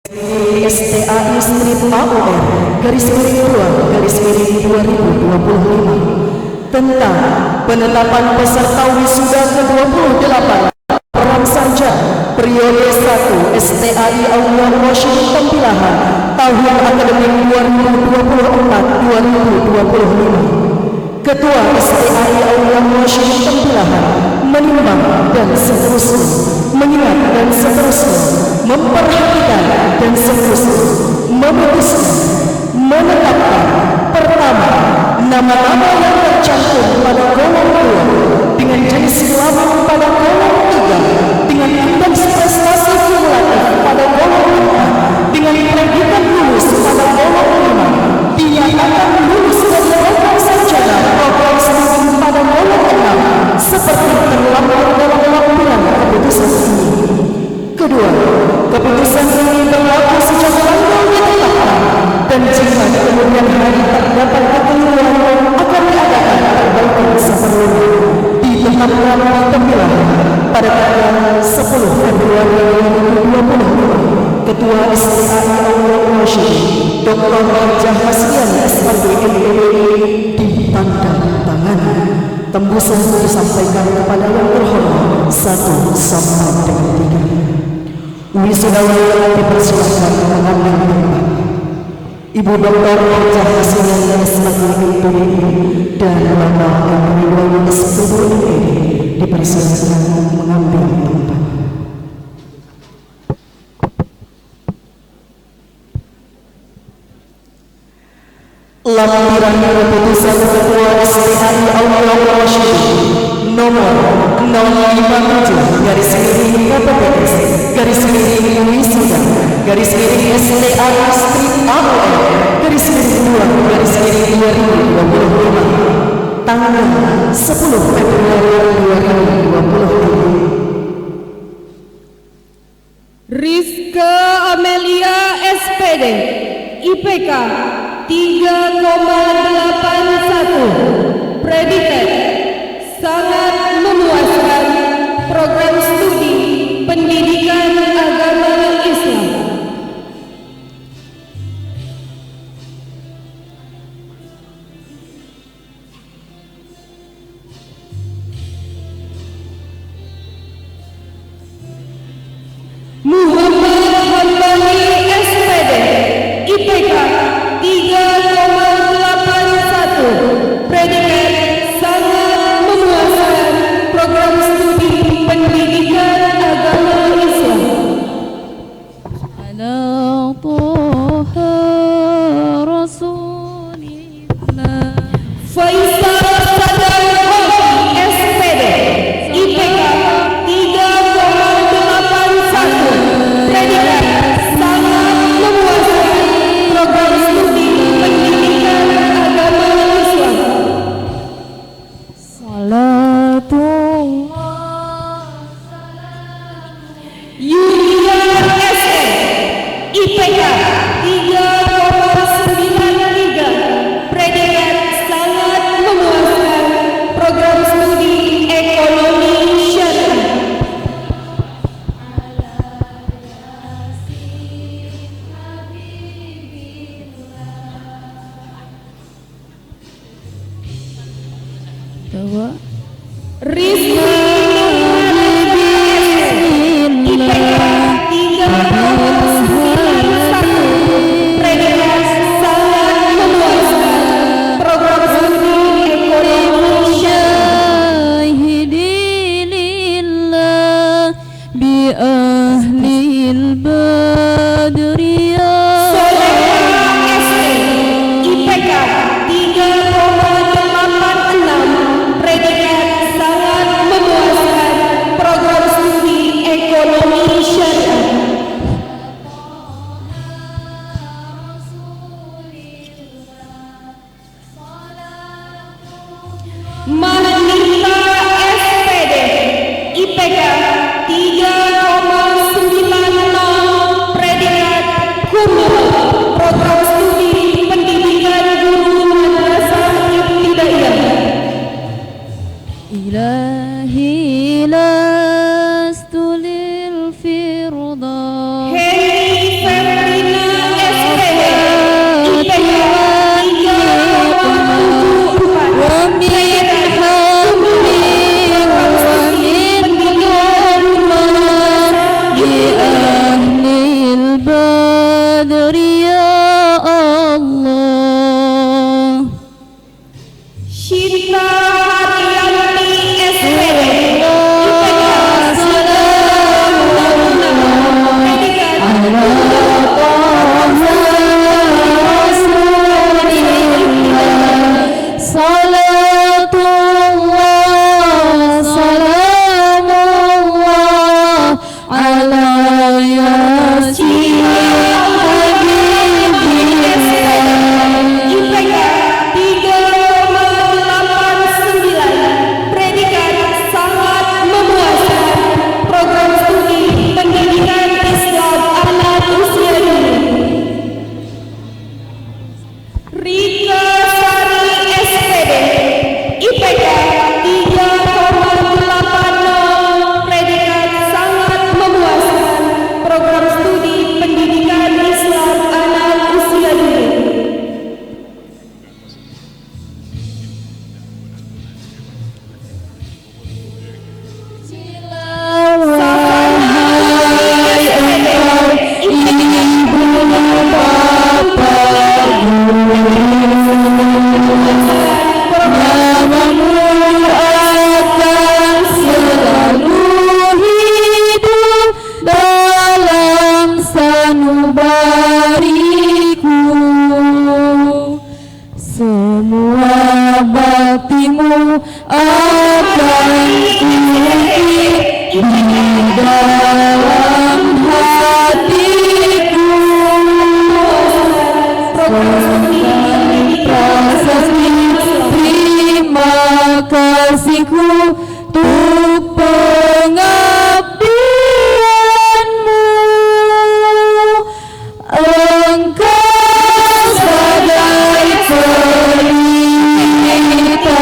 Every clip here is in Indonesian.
STAI Strip AUR garis miring 2 garis miring 2025 tentang penetapan peserta wisuda ke-28 Perang Sarjana periode 1 STAI Aulia Wasyid Tempilahan tahun akademik 2024-2025. Ketua STAI Aulia Wasyid Tempilahan menimbang dan seterusnya, mengingat dan seterusnya, memperhatikan dan seterusnya, memutuskan, menetapkan pertama nama-nama yang tercantum pada kolom 2 dengan jenis kelamin pada kolom 3 dengan indeks prestasi kumulatif pada kolom 4 dengan predikat lulus pada kolom 5 dinyatakan lulus dari program sarjana program studi pada kolom 6 seperti terlampir dalam lampiran keputusan ini. Kedua, keputusan ini berlaku sejak tanggal ditetapkan dan jika di kemudian hari terdapat kekeliruan akan diadakan perbaikan seperlunya. Ditetapkan di Tempilahan pada tanggal 10 Februari 2025. Ketua STAI Aulia Wasyid Dr. Hajah Hasriani SPG MPWI ditandatangani. Tembusan disampaikan kepada yang terhormat 1 sampai dengan 3. Wisudawan dipersilakan mengambil tempat. Ibu Dr. Hajah Hasriani SPG MPWI dan Bapak MPWI SPG dipersilakan mengambil tempat. Lampiran keputusan Ketua STAI Aulia Wasyid nomor 057 garis miring KPPS garis miring wisuda garis miring STAI Strip AUR garis miring 2 garis miring 2025 tanggal 10 Februari 2025. Rizka Amelia SPD IPK 3,81 predikat sangat memuaskan program studi pendidikan agama Islam. Muhammad Hambali SPD IPK 3,81 predikat sangat memuaskan program studi pendidikan agama Islam. Ala Toha Rasulillah. Faisal Sadar Hoki SPD IPK 3,81 predikat sangat memuaskan program studi pendidikan agama Islam. Salatullah. Yulia SM IPK 3,93 predikat sangat memuaskan program studi ekonomi syariah. Dua. Rizky IPK 3,91 predikat sangat memuaskan program studi ekonomi syariah. Syahidilillah bi ahlil badriyah. Soleha SD IPK 3,86 predikat sangat memuaskan program studi ekonomi syariah. Mahnita SPD IPK 3,90 predikat ahlil badri ya Allah. Shinta Haryanti SPD Salatullah salamullah ala yasin IPK 3,89, predikat sangat memuaskan, program studi pendidikan Islam anak usia dini. Rika Sari SPD IPK 3,80, predikat sangat memuaskan, program studi pendidikan Islam anak usia dini. Semua baktimu akan kuukir di dalam hatiku. Prasasti terima kasihku untuk pengabdianmu. Engkau sebagai pelita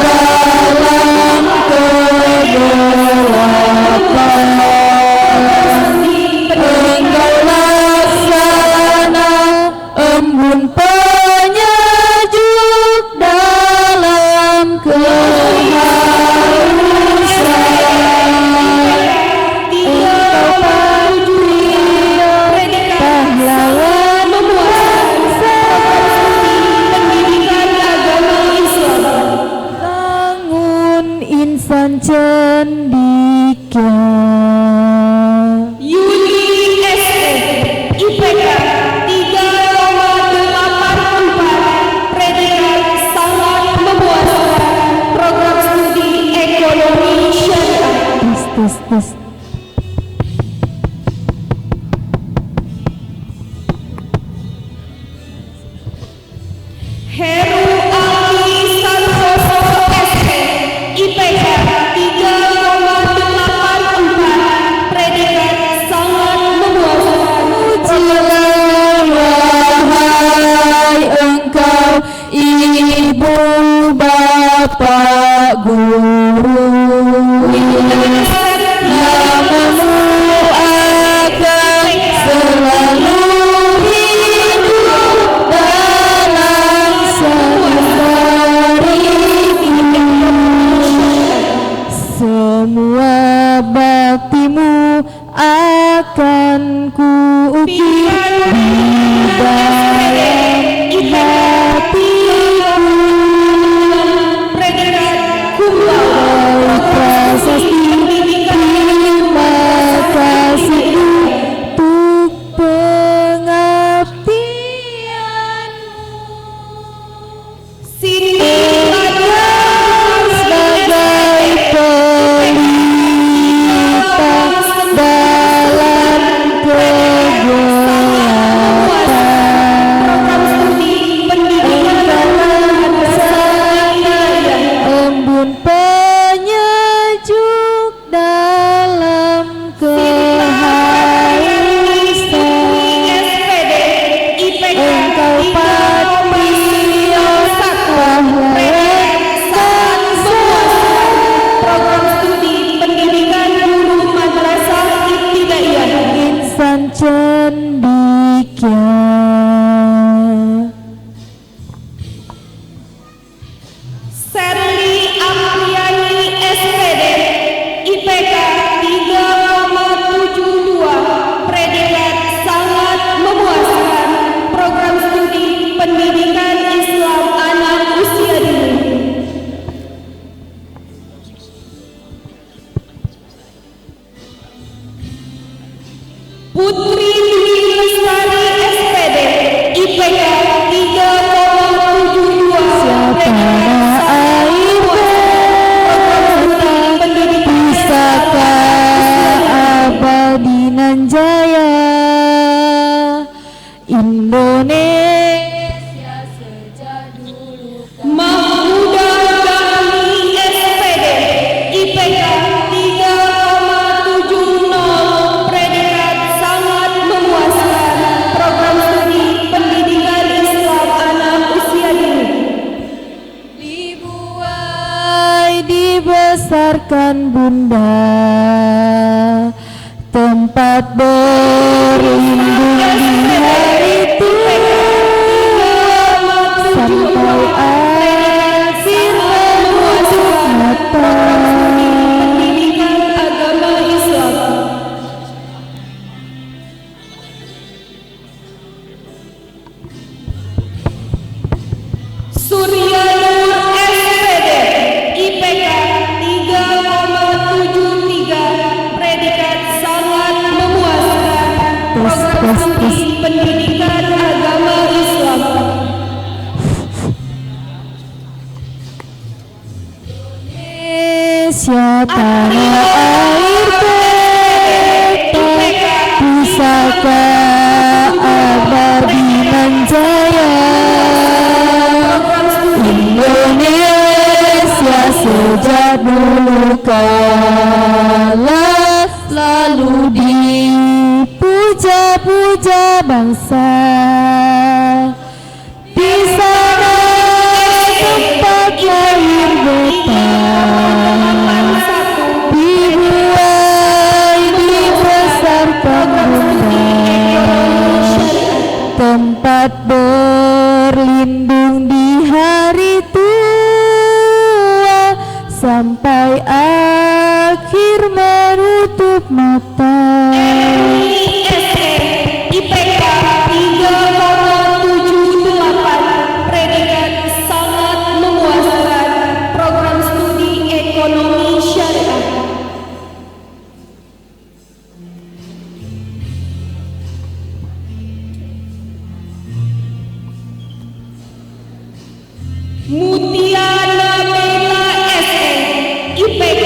dalam kegelapan. Engkau laksana embun penyejuk dalam kehausan. Engkau patriot pahlawan Pendidikan agama Islam. bangun insan cendikia. Yudi SD IPK 3,84, predikat sangat memuaskan, program studi ekonomi syariah. Tes. Heru Alki Santoso SP IPK 3,84, predikat sangat memuaskan, Wahai engkau ibu bapak guru, namamu akan selalu hidup dalam sanubariku. Semua baktimu akan kuukir di dalam hatiku. predikat kumbang, Prasasti terima kasih untuk pengabdianmu. Sini Sebagai pelita dalam kegelapan. program studi pendidikan Embun penyejuk dalam kehausan. SPD IPK Engkau patriot pahlawan program studi pendidikan guru madrasah ibtidaiyah. insan cendikia. Serli Apriani SPD IPK 3,72, Putri Dwi Lestari SPD IPK 3,72 Tanah air pusaka abadi nan jaya Indonesia sejak dulu. Mahmuda Gani SPD IPK 3,70 predikat sangat memuaskan program studi pendidikan Islam anak usia dini. Dibuai dibesarkan bunda, tempat berlindung di hari tua sampai akhir menutup mata. Pendidikan agama Islam. Surya Nur SPD IPK 3,73 predikat sangat memuaskan program studi pendidikan agama Islam. Indonesia tanah air peta pusaka abadi nan jaya Indonesia sejak dulu kala selalu dipuja-puja bangsa. Di sana tempat lahir beta, dibuai dibesarkan bunda, tempat berlindung di hari tua sampai akhir menutup mata. IPK 3,78 predikat sangat memuaskan program studi ekonomi syariah. Mutiara Bella SE IPK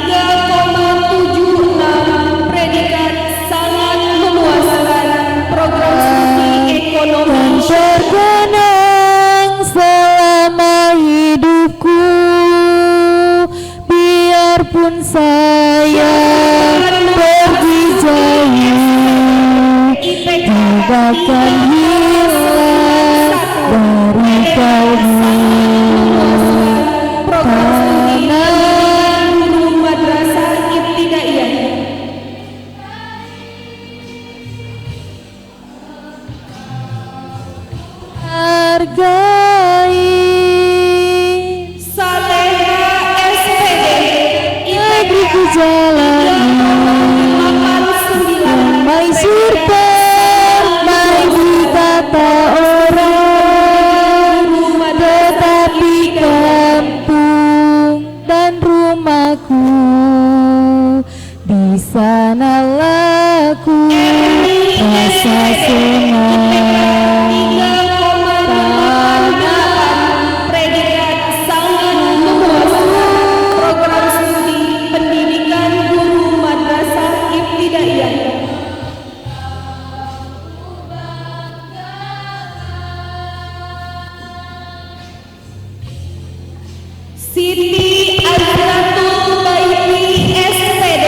3,76 predikat sangat memuaskan program studi ekonomi Terkenang selama hidupku, biarpun saya pergi jauh, takkan hilang dari kalbu. program studi guru madrasah ibtidaiyah. Hargai Saleha SPD negeri ku IPK jalani, 3,89 mai surga, mai dikata orang, tetapi kampung dan rumahku, di sanalah ku rasa senang. 3,88 predikat sangat memuaskan program studi pendidikan guru madrasah ibtidaiyah. Siti Azratul Baiti SPD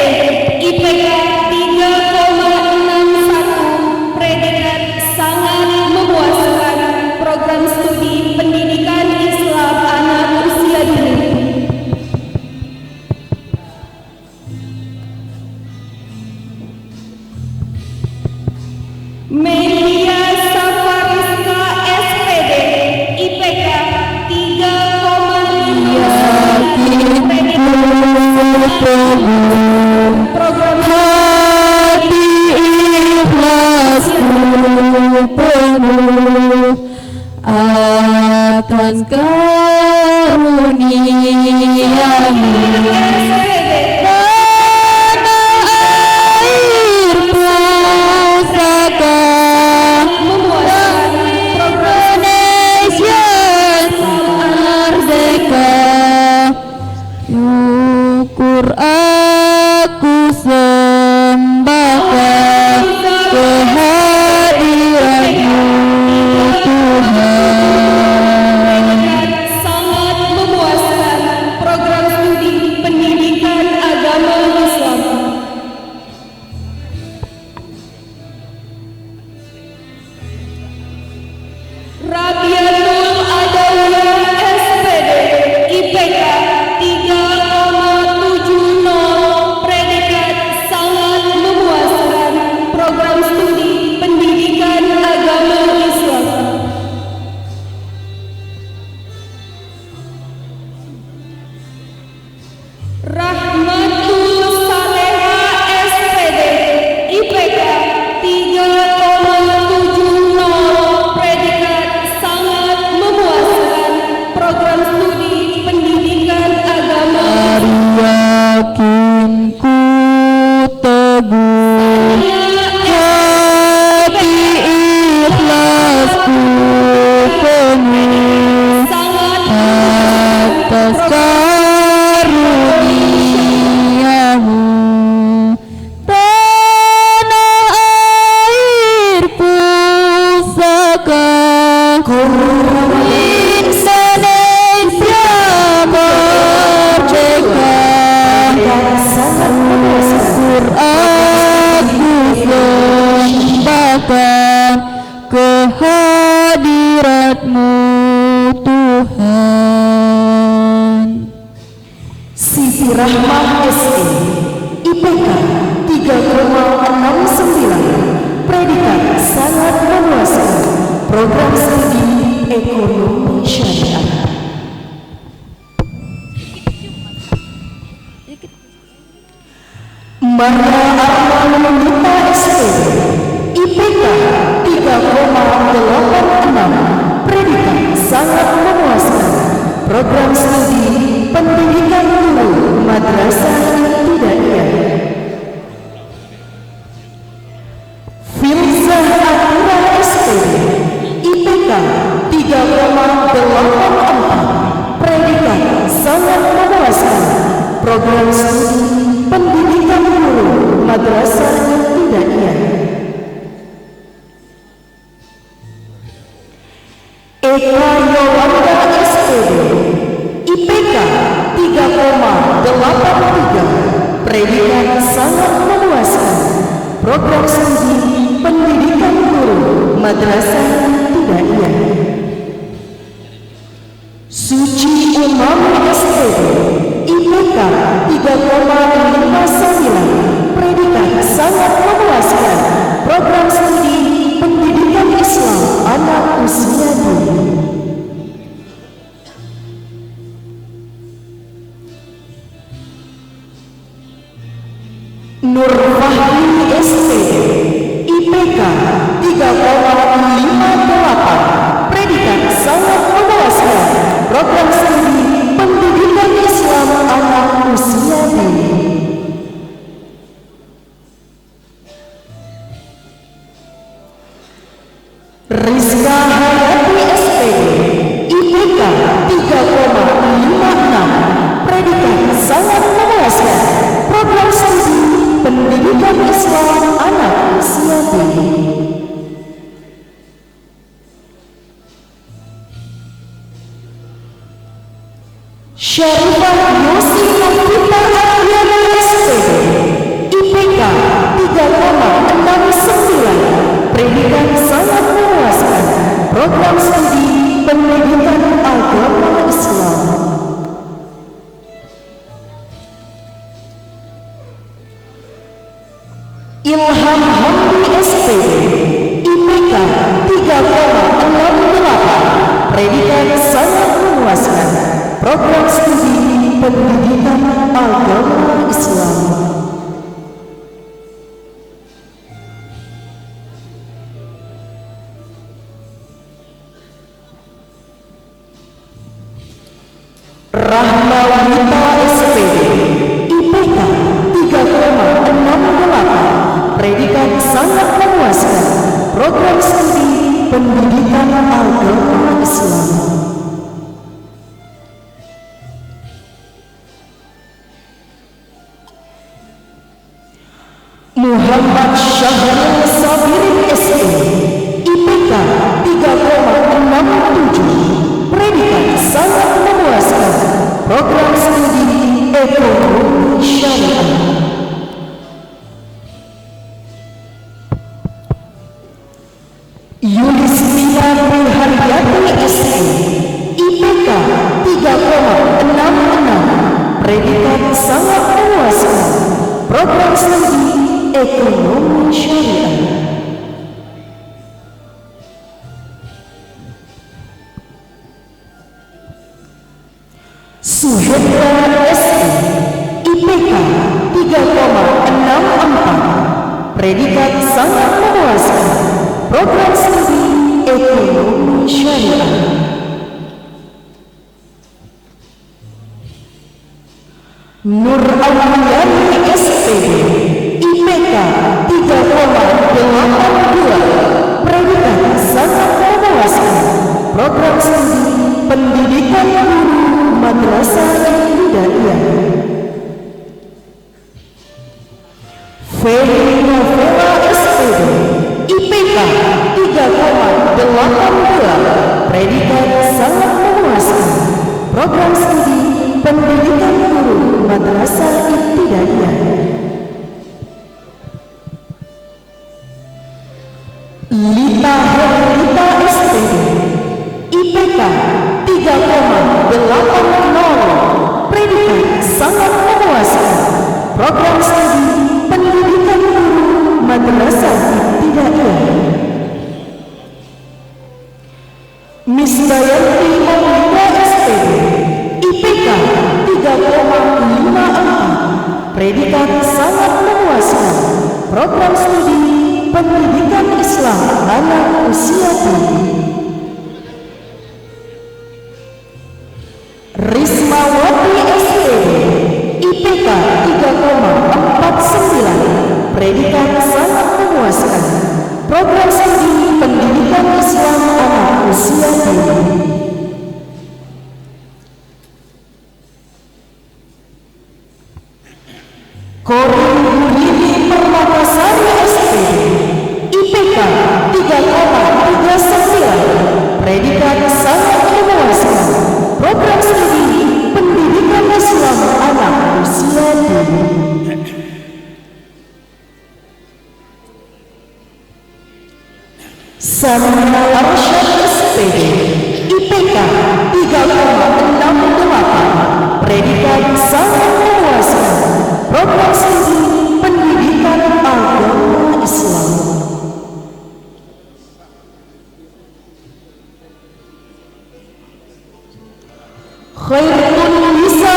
IPK 3,61 predikat sangat memuaskan program studi pendidikan Islam anak usia dini. Media Safariska SPD IPK 3,5 program Hati ikhlasku penuh akan karuniamu. Tanah air Maria Armanita SPD, IPK 3,86, predikat sangat memuaskan, program studi pendidikan guru madrasah ibtidaiyah. Filzah Atura SPD, IPK 3,84, predikat sangat memuaskan, program studi pendidikan guru madrasah ibtidaiyah. Eka Yolanda SPD, IPK 3,83, predikat sangat memuaskan, program studi pendidikan guru madrasah ibtidaiyah. Suci Umam SPD, IPK 3,59, predikat sangat memuaskan, program studi pendidikan Islam anak usia dini. Nur Fahri SPD, IPK 3,58, predikat sangat memuaskan, program studi pendidikan Islam anak usia dini. Rizka Hayati SPD, IPK 3,56, predikat sangat memuaskan, program studi pendidikan Islam anak usia dini. Syarifah Yosi Novita Adriana SPD, IPK 3,69, predikat sangat memuaskan, program studi pendidikan agama Islam. Ilham Hamdi SPD, IPK 3,68, predikat sangat memuaskan, program studi pendidikan agama Islam. Rahmawita SPD, IPK 3,68, predikat sangat memuaskan, program studi pendidikan agama Islam. Muhammad Syahrul Sabirin SD, IPK 3,67, predikat sangat memuaskan, program studi ekonomi syariah. Yulistina Priharyati SD, IPK 3,66, predikat sangat memuaskan, program studi ekonomi syariah. Suhendra SD, IPK 3,64, predikat sangat memuaskan, program studi ekonomi syariah. Nur Auliyani SPD, IPK 3,82, predikat sangat memuaskan, program studi pendidikan guru madrasah ibtidaiyah. Ferry Novela SPD, IPK 3,82, predikat sangat memuaskan, program studi pendidikan guru madrasah ibtidaiyah. Lita Herlita SPD, IPK 3,80, predikat sangat memuaskan, program studi pendidikan guru madrasah ibtidaiyah. Misdayanti Maulida SPD, IPK 3,54, predikat sangat memuaskan, pendidikan Islam anak usia dini. Rismawati SPD, IPK 3,49, predikat sangat memuaskan, program studi pendidikan Islam anak usia dini. Korin Burini Permatasari SPD, IPK 3,39, predikat sangat memuaskan, program studi pendidikan Islam anak usia dini. Samina Arsyad SPD, IPK 3,68, predikat sangat memuaskan, program studi pendidikan agama Islam. Khairul Nisa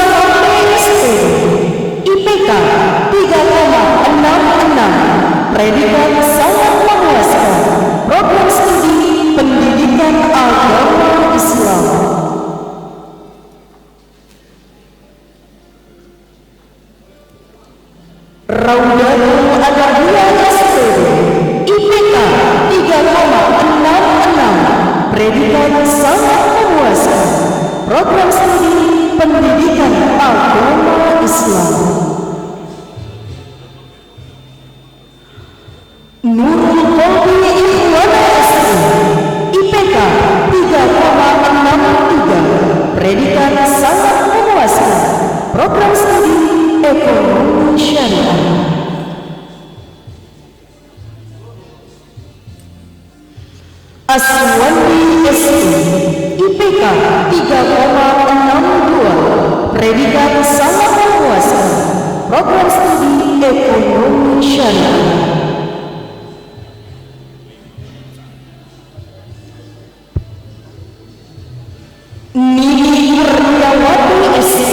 SPD, IPK 3,66, predikat sangat memuaskan, program studi pendidikan agama Islam. Raudatul Adabiyah SPD, IPK 3,66, predikat sangat memuaskan, program studi pendidikan agama Islam. Nurul Qalbi Ikhwana SD, IPK 3,63, predikat sangat memuaskan, program studi ekonomi syariah. Aswandi SD, IPK 3,62, predikat sangat memuaskan, program studi ekonomi syariah. Nini Kurniawati SD,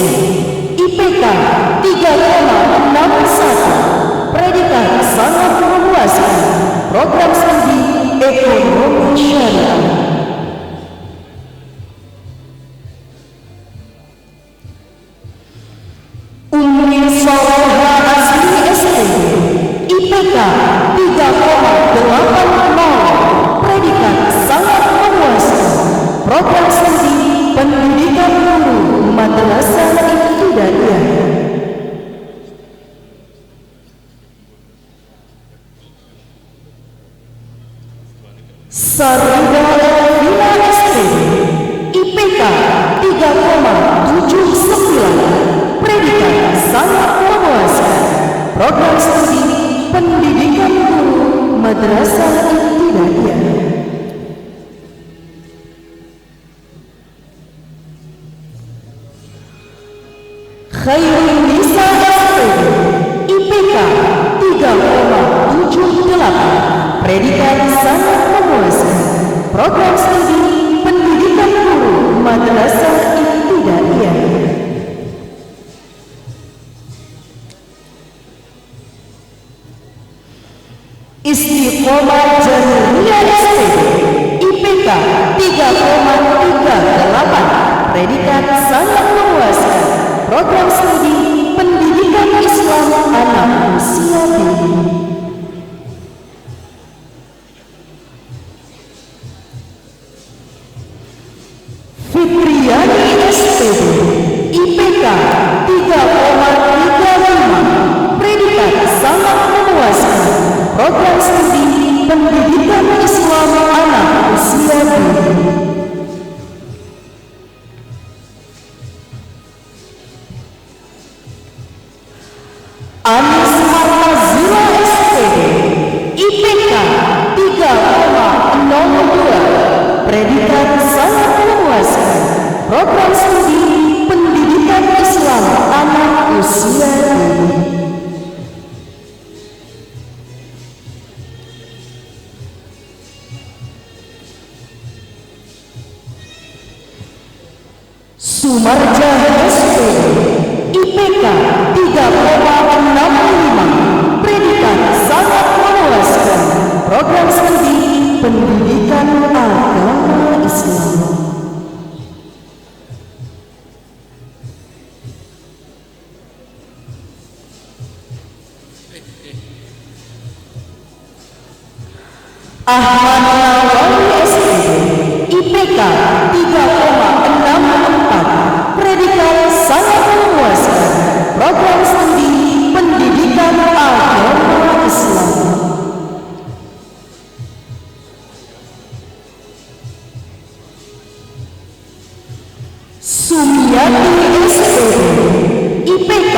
IPK 3,61, predikat sangat memuaskan, program studi ekonomi syariah. Ummi Saleha Asli SD, IPK 3,80, predikat sangat memuaskan, program studi pendidikan guru madrasah ibtidaiyah. Sarida Elvina SPD, IPK 3,79, predikat sangat memuaskan, program studi pendidikan guru madrasah ibtidaiyah. Khairul Nisa SPD, IPK 3,78, predikat sangat memuaskan, program studi pendidikan guru madrasah ibtidaiyah. Istiqomah Januriyah SPD, IPK 3,38, predikat sangat memuaskan, program studi pendidikan Islam anak usia dini. Fitriani SPD, IPK 3,35, predikat sangat memuaskan, program studi pendidikan Islam anak usia dini. Anis Marmazila SPD, IPK 3,02, predikat sangat memuaskan, program studi pendidikan Islam anak usia dini. Sumarja SPD, IPK 3,65, predikat sangat memuaskan, program studi pendidikan agama Islam. Ahmad Nawawi SPD, IPK 3,64, predikat sangat memuaskan, program studi pendidikan agama Islam. Sumiati SPD, IPK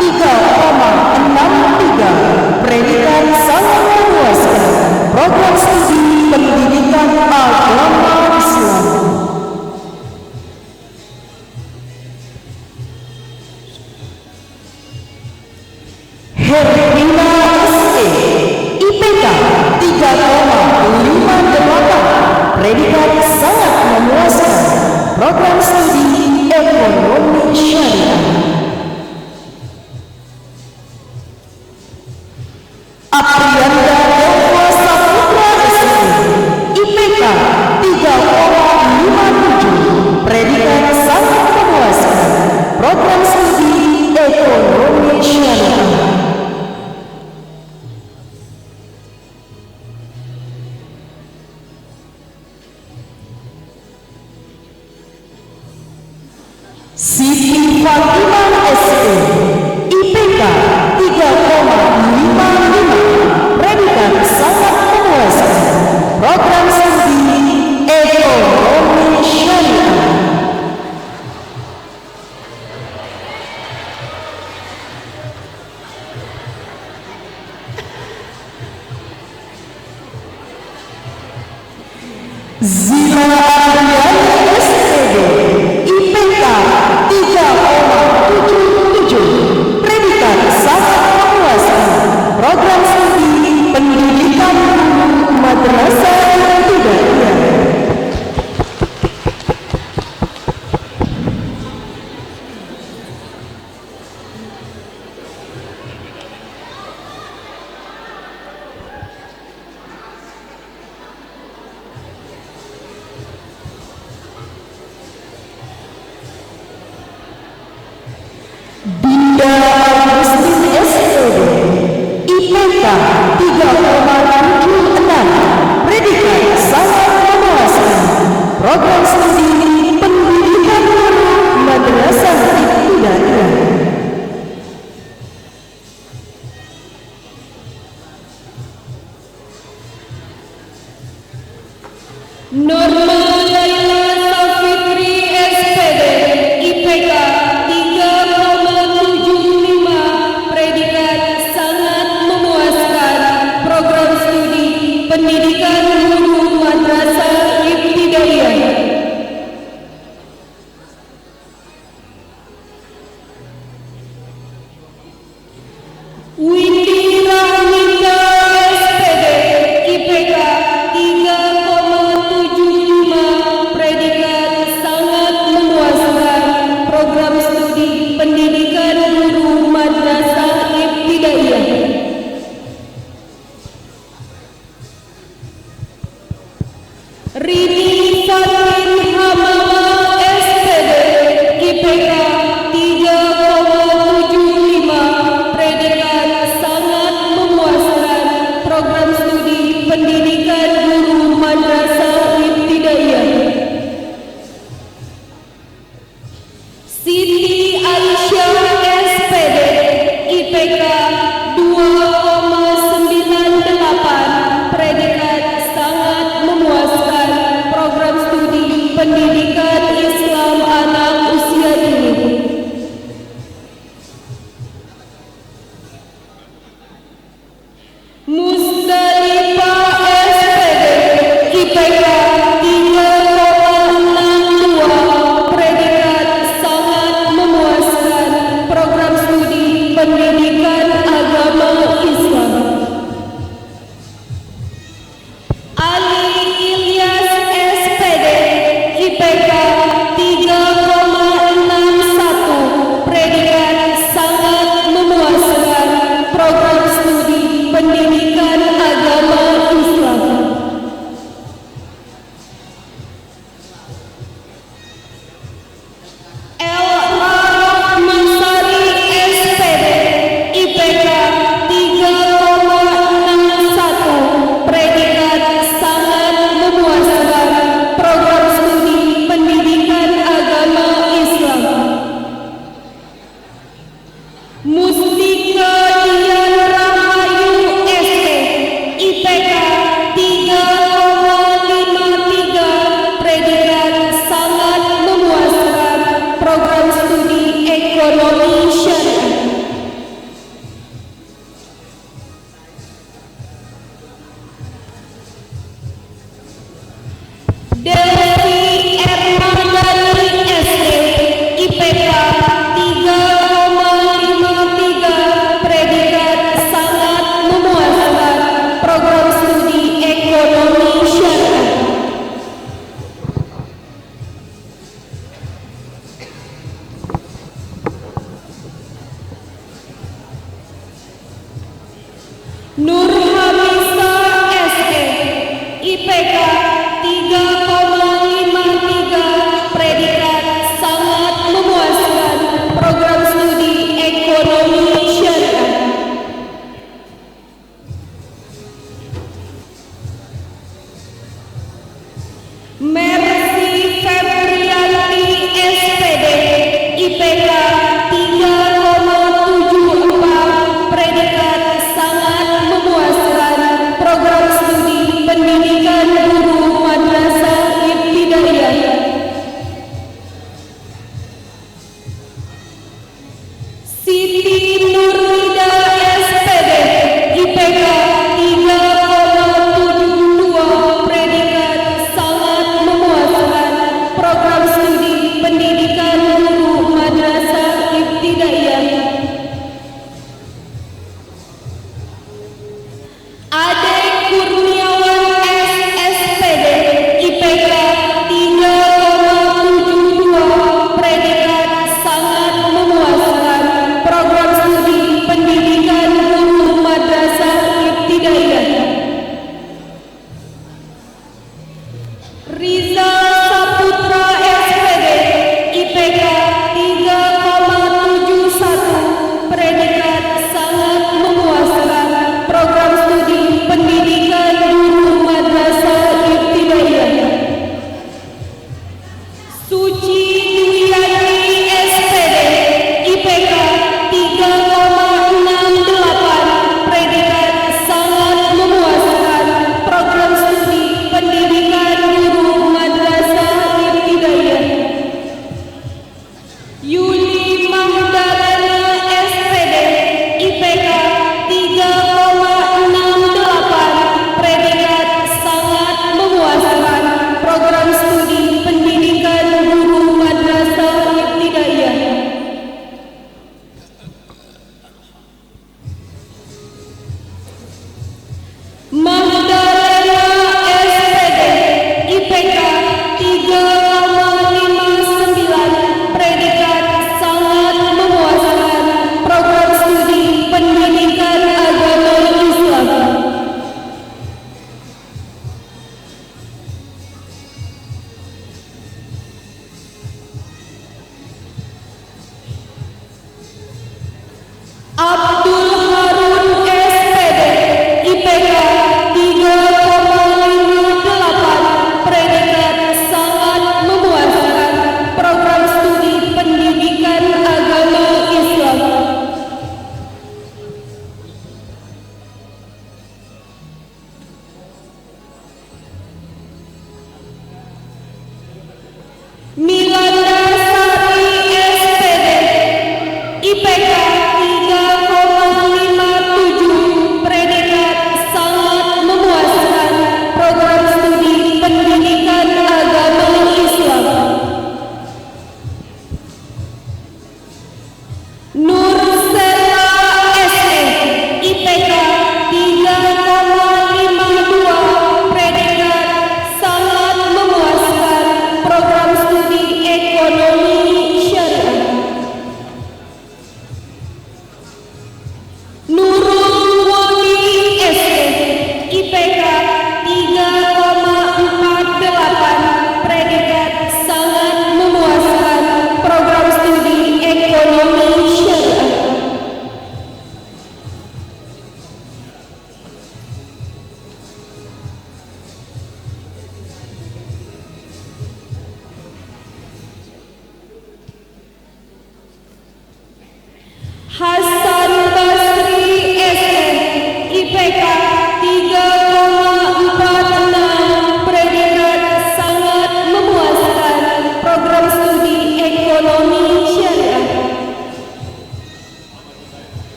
3,63, predikat sangat memuaskan, program studi pendidikan agama Islam. Hermina SE, IPK 3,58, predikat sangat memuaskan, program studi ekonomi syariah. Aprianda Dewa Saputra SE, IPK 3,57, predikat sangat memuaskan, program studi ekonomi syariah. Siti Fatimah SE, IPK 3,55, predikat sangat memuaskan, program studi ekonomi syariah. Zila Ariani SPD, IPK 3,77, predikat sangat memuaskan, program studi pendidikan madrasah ibtidaiyah. Dinda Agustin SPD, IPK 3,76, predikat sangat memuaskan, program studi pendidikan madrasah ibtidaiyah. Norma Laila Safitri SPD, IPK 3,75, predikat sangat memuaskan, program studi pendidikan guru madrasah ibtidaiyah. Windy Rahmita SPD, IPK 3,75, predikat sangat memuaskan, program studi pendidikan guru madrasah ibtidaiyah. Rini Fatin Hamama SPD, IPK 3,75, predikat sangat memuaskan, program studi pendidikan guru madrasah ibtidaiyah. Siti Aisyah SPD, IPK 2,98, predikat sangat memuaskan, program Devi Ermandani SD, IPK 3,53, predikat sangat memuaskan, program studi ekonomi syariah. Nur Hamisa SD, IPK 3,53,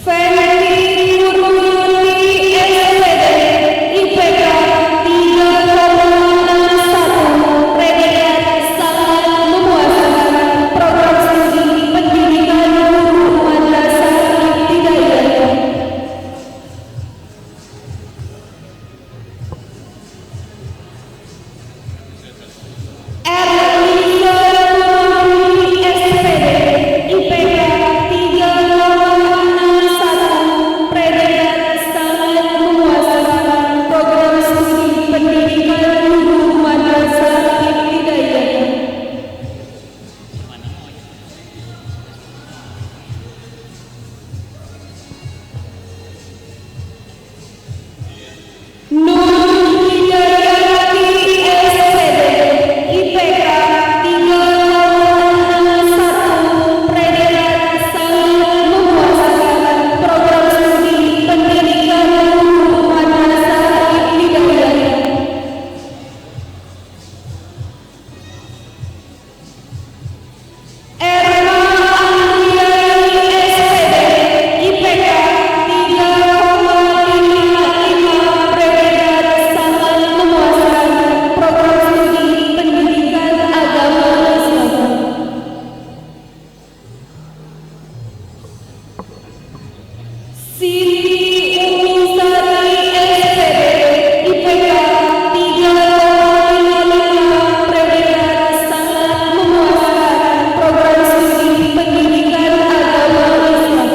Fenty Nurmawati SPD, IPK 3,61, predikat sangat memuaskan, program studi pendidikan guru madrasah ibtidaiyah. Erlisa Nurmawati SPD, IPK 3,61, predikat sangat memuaskan, program studi pendidikan guru madrasah ibtidaiyah. Nur Hidayati SPD, IPK 3,61, predikat sangat memuaskan, program studi pendidikan guru madrasah ibtidaiyah. Erma Andriani SPD, IPK 3,55, predikat sangat memuaskan, program studi pendidikan agama Islam. Siti Umisari SPD, IPK 3,55, predikat sangat memuaskan, program studi pendidikan agama Islam.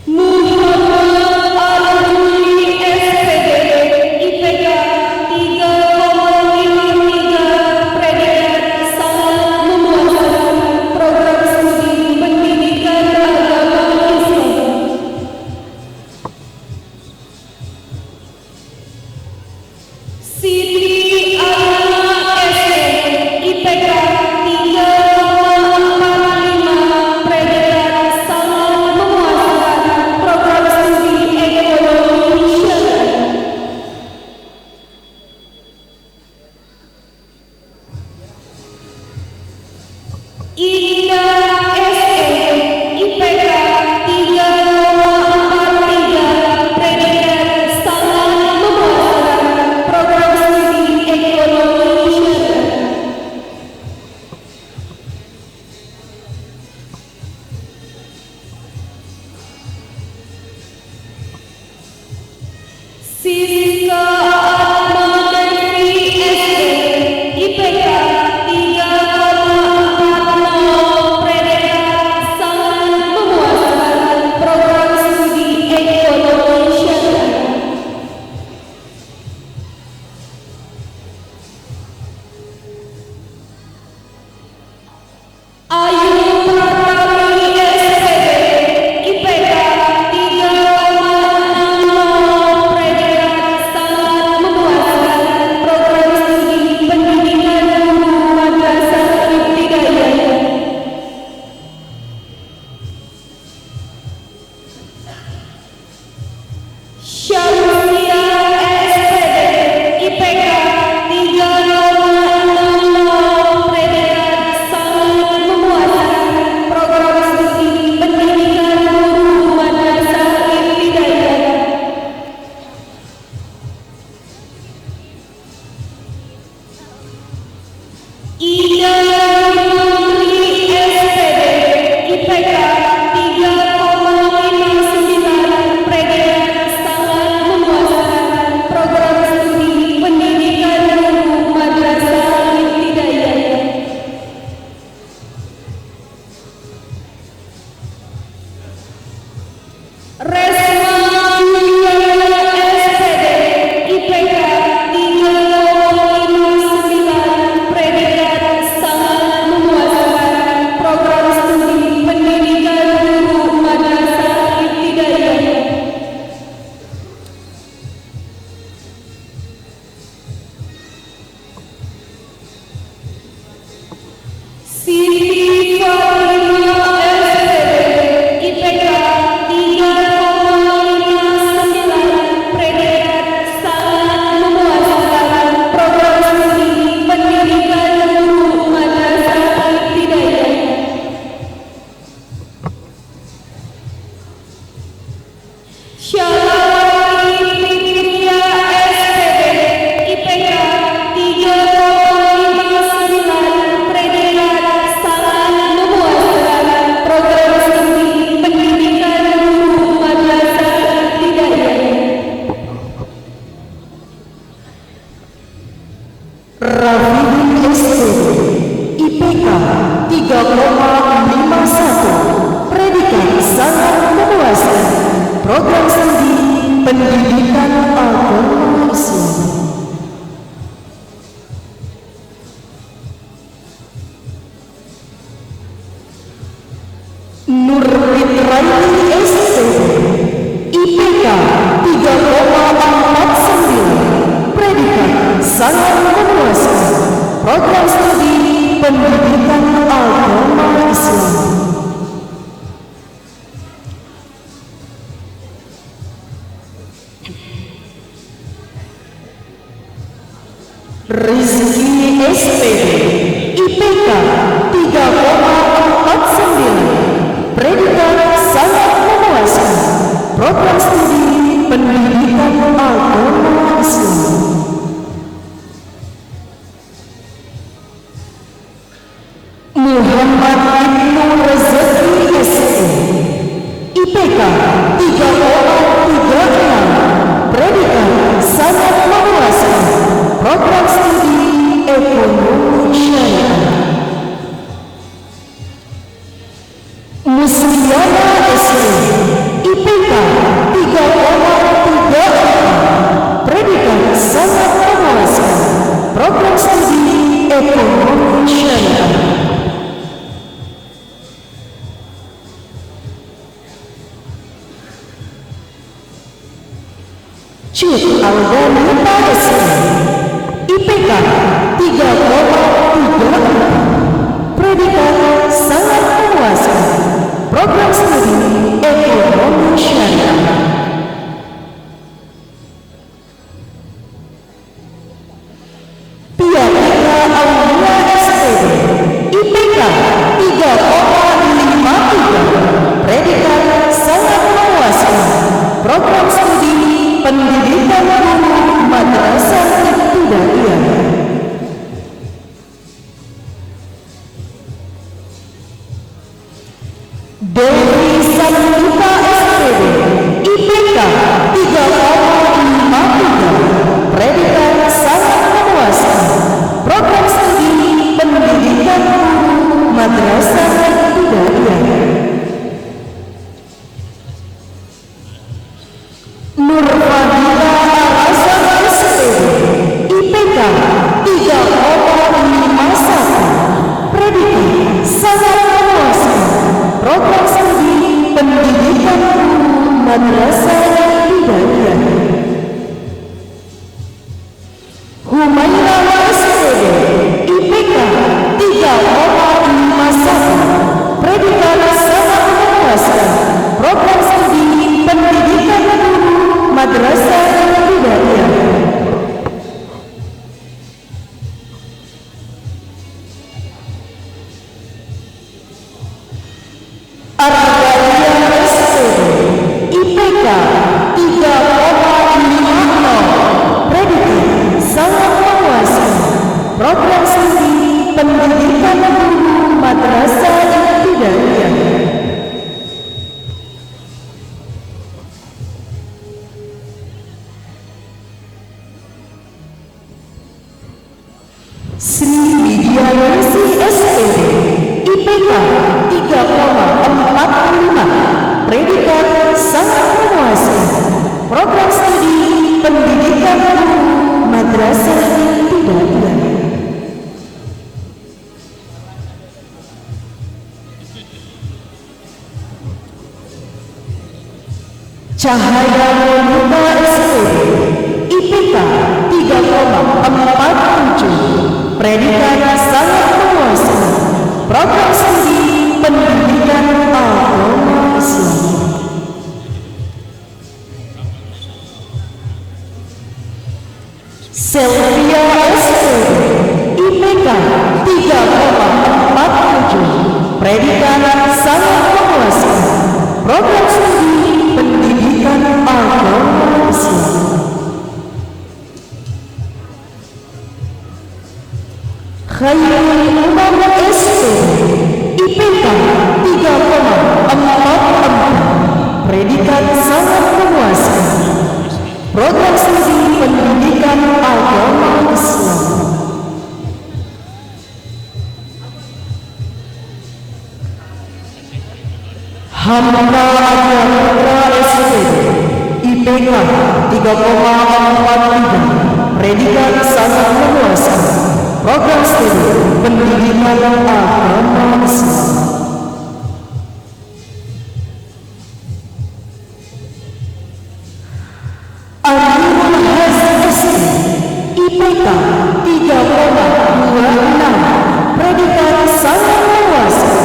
Muhammad Al-Juli SPD, IPK 3,53, predikat sangat memuaskan, program studi pendidikan agama Islam. Siti Alma SD, IPK 3,45, predikat sangat memuaskan, program studi ekonomi syariah. Indah SD, IPK 3,43, predikat sangat memuaskan, program studi ekonomi syariah. Siska Atmadevi SD, IPK 3,40, predikat sangat memuaskan, program studi ekonomi syariah. Ayu Pratami SPD, IPK 3,60, predikat Rafidi SPB, IPK 3,51, predikat sangat memuaskan, program studi pendidikan agama Islam. Nurfitraini SPB, IPK 3,49, predikat sangat memuaskan, program studi pendidikan agama Islam. Rizki SPB, IPK 3,49, predikat sangat memuaskan, program studi pendidikan agama Islam. Muhammad Ibnu Rezeki SE, IPK 3,36, predikat sangat memuaskan, program studi ekonomi syariah. Musliana SE, IPK 3,34, predikat sangat memuaskan, program studi ekonomi syariah. Cut Aldanita SE, IPK 3,34, predikat sangat memuaskan, program studi ekonomi syariah. Piatika Aulia SPB, IPK 3,53, predikat sangat memuaskan, program studi pendidikan guru madrasah ibtidaiyah. Dewi Santika SPB, IPK 3,53, predikat sangat memuaskan, program studi pendidikan guru madrasah ibtidaiyah. Nurfadila Hasan SPB, IPK 3,51, predikat sangat memuaskan, program studi pendidikan guru madrasah ibtidaiyah. Humaira SPB, IPK 3,51, predikat sangat memuaskan, program studi pendidikan guru madrasah ibtidaiyah. Argalia SPB, IPK 3,50, predikat sangat memuaskan, program studi pendidikan guru madrasah ibtidaiyah. Sri Widiawati SPB, IPK 3,45, predikat sangat memuaskan, program studi pendidikan guru madrasah ibtidaiyah. Cahaya Monika SPB, IPK 3,47, predikat sangat memuaskan, program studi pendidikan agama Islam. Selvia SPB, IPK 3,47, predikat sangat memuaskan, program studi pendidikan agama Islam. Khairul Umam SPB, IPK 3,44, predikat sangat memuaskan, program studi pendidikan agama Islam. Hamka Arya Putra SPP IPK 3,43, predikat sangat memuaskan, program studi pendidikan agama Islam. Ariful HSSI IPK 3,26, predikat sangat memuaskan,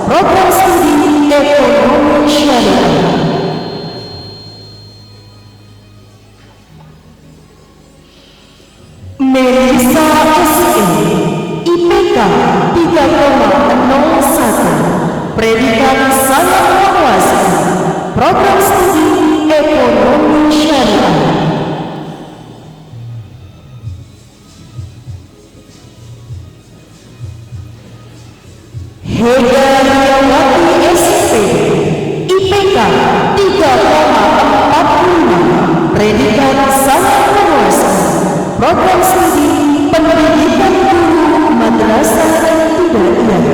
program studi ekonomi syariah. Melisa SE IPK 3,01, predikat sangat memuaskan, program studi ekonomi syariah. Hega Riyawati SP IPK 3,45, predikat sangat memuaskan, program studi pendidikan guru madrasah ibtidaiyah.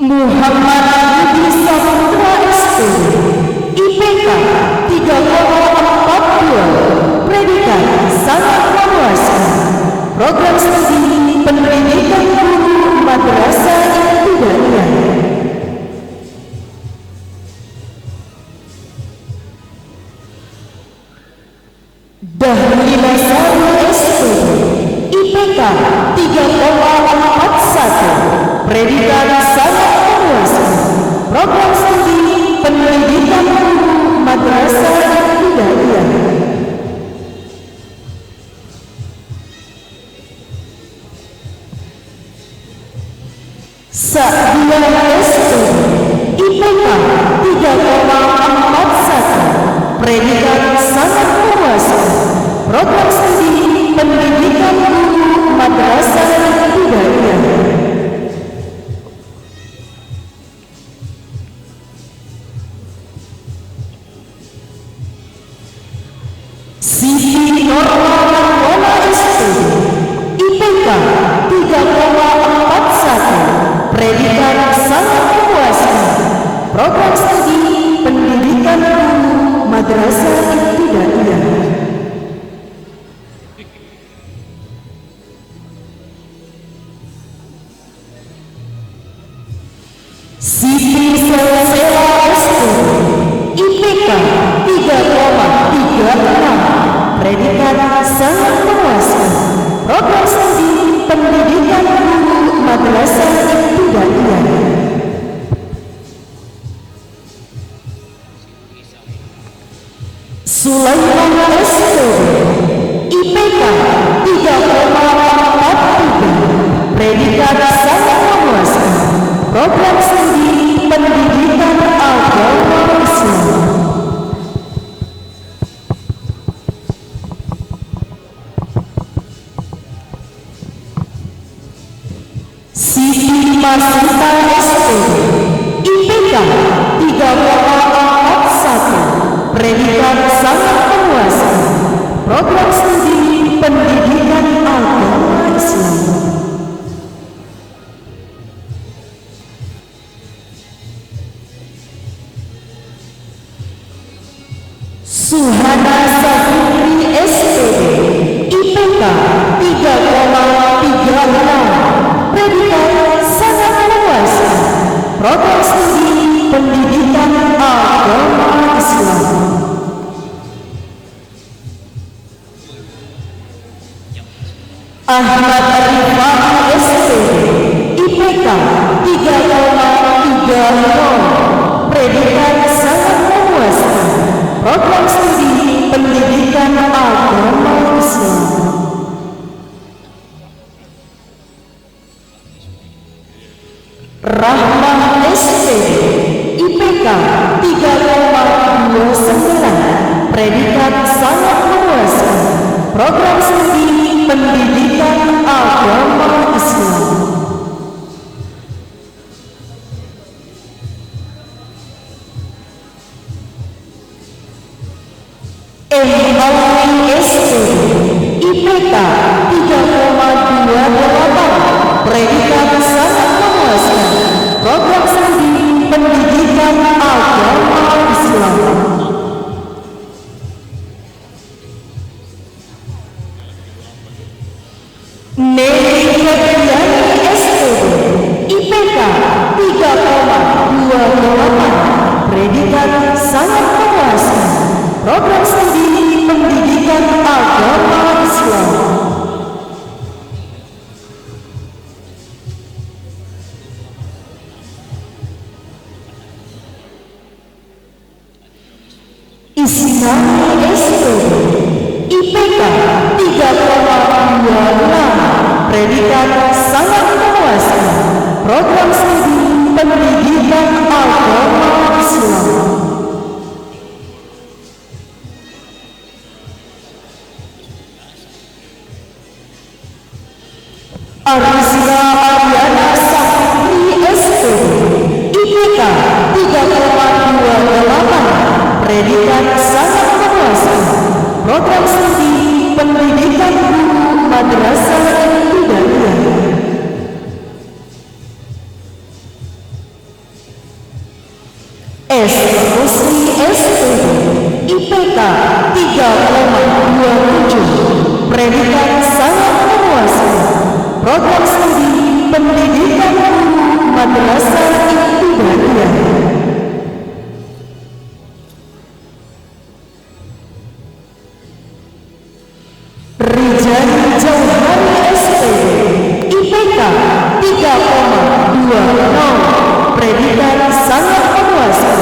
Muhammad Budi Saputra SP IPK 3,42, predikat sangat memuaskan, program studi pendidikan guru madrasah ibtidaiyah. Dahlia Sari SP IPK 3,41, predikat sangat memuaskan, program studi pendidikan guru madrasah ibtidaiyah. Sa'dia SP IPK 3,41, predikat sangat memuaskan, program studi pendidikan guru madrasah ibtidaiyah. Siti Norma SP IPK 3,41, predikat sangat memuaskan, program studi pendidikan guru madrasah ibtidaiyah. Siti Selesela SP IPK 3,36, predikat sangat memuaskan, program studi pendidikan guru madrasah ibtidaiyah. Sulaiman SP IPK 3,43, predikat sangat memuaskan, program studi pendidikan agama Islam. Siti Masita SP IPK 3,41, predikat sangat memuaskan, program studi pendidikan agama Islam. Suhana Safitri SP IPK 3,36, predikat sangat memuaskan, program studi pendidikan agama Islam. Ahmad Rifai SP IPK 3,30, predikat sangat memuaskan, program studi pendidikan agama Islam. Rahmah SP IPK 3,29, predikat sangat memuaskan, program studi pendidikan agama Islam. SP IPK IPK 3,28, predikat sangat memuaskan, program studi pendidikan agama Islam. Nelly Febriani SPB, IPK 3,28, predikat sangat memuaskan, program studi pendidikan agama Islam. Isnani SPB, IPK 3,26, predikat sangat memuaskan, program studi pendidikan agama Islam. Arizna Ariana Saputri SPB, IPK 3,28, predikat sangat memuaskan, program studi pendidikan guru madrasah ibtidaiyah. S. Rusli SPB, IPK 3,27, predikat sangat memuaskan, program studi pendidikan guru madrasah ibtidaiyah. Rijani Jauhari SPB, IPK 3,20, predikat sangat memuaskan,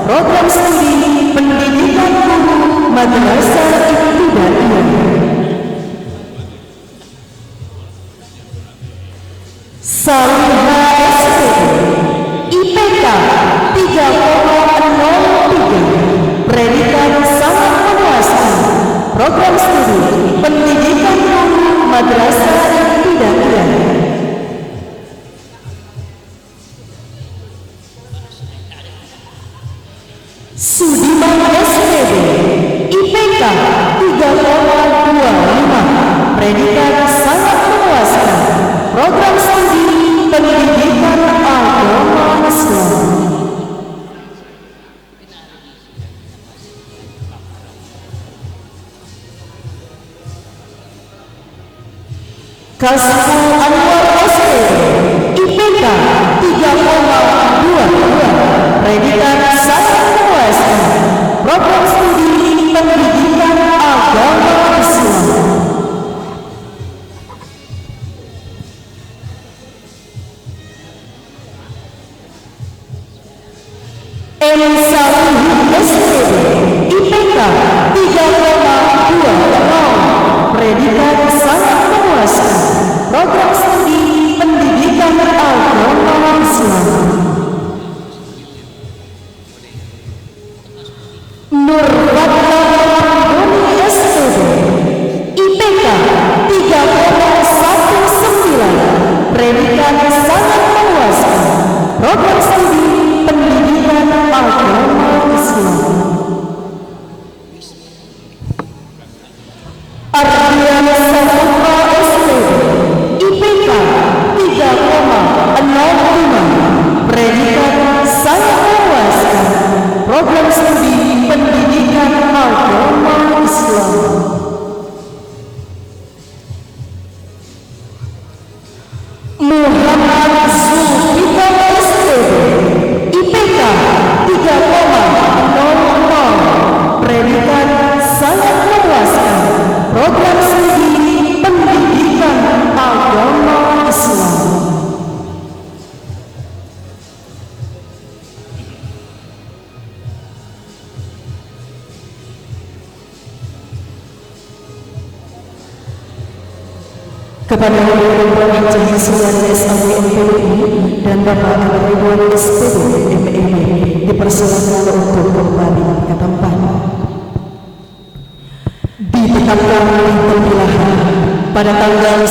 program studi pendidikan guru madrasah ibtidaiyah. Saliha SPB, IPK 3,03, predikat sangat memuaskan, program studi pendidikan guru madrasah ibtidaiyah. Sudiman SPB, IPK 3,25, predikat sangat memuaskan, program studi pendidikan agama Islam. Kasful Anwar SPB, IPK 3,22, predikat sangat memuaskan, program studi pendidikan agama Islam. M. Salih SPB, IPK 3,20, predikat sangat memuaskan, program studi pendidikan agama Islam. Nur Fatlah Doni SPB, IPK 3,19, predikat sangat memuaskan, program studi pendidikan agama Islam. Ardian Saputra SPB, IPK 3,05, predikat sangat memuaskan, program studi pendidikan agama Islam. Muhammad Zulfikar SPB, IPK 3,00, predikat sangat memuaskan, program studi pendidikan agama Islam. Kepada Bapak Haji Suwandi SAB MPI dan Bapak Ridwan SPB MEB dipersilakan untuk kembali ke tempat. Ditetapkan pemilihan pada tanggal